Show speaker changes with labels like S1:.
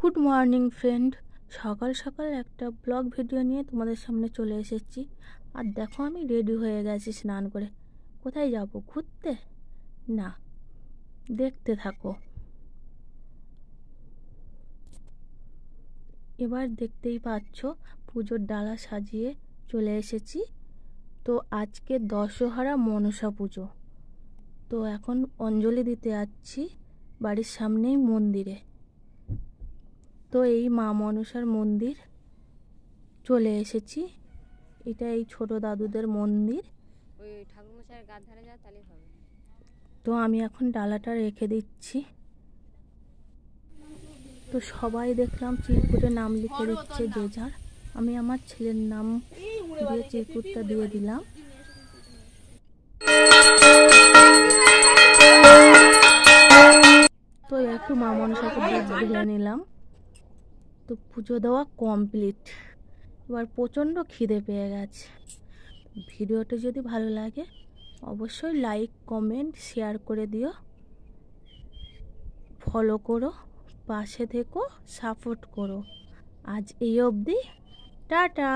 S1: Good morning friend. সকাল সকাল একটা ব্লগ ভিডিও নিয়ে তোমাদের সামনে চলে এসেছি। আর দেখো আমি রেডি হয়ে গেছি স্নান করে। কোথায় যাব? ঘুরতে? না, দেখতে থাকো। এবার দেখতেই পাচ্ছ পুজোর ডালা সাজিয়ে চলে এসেছি। তো আজকে দশহরা মনসা পুজো। তো এখন অঞ্জলি দিতে যাচ্ছি বাড়ির সামনেই মন্দিরে। তো এই মা মনসার মন্দির চলে এসেছি। এটা এই ছোট দাদুদের মন্দির।
S2: ওই ঠাকুরমশাইয়ের গার ধারে যা তাহলে হবে।
S1: তো আমি এখন ডালাটা রেখে দিচ্ছি। তো সবাই দেখলাম চিরকুটে নাম লিখে দিচ্ছে যে যার। আমি আমার ছেলের নাম দিয়ে চিরকুটটা দিয়ে দিলাম। তো একটু মা মনসাকে দুধ ঢেলে নিলাম। তো পুজো দেওয়া কমপ্লিট। এবার প্রচণ্ড খিদে পেয়ে গেছে। ভিডিওটা যদি ভালো লাগে অবশ্যই লাইক কমেন্ট শেয়ার করে দিও, ফলো করো, পাশে থেকো, সাপোর্ট করো। আজ এই অবধি, টাটা।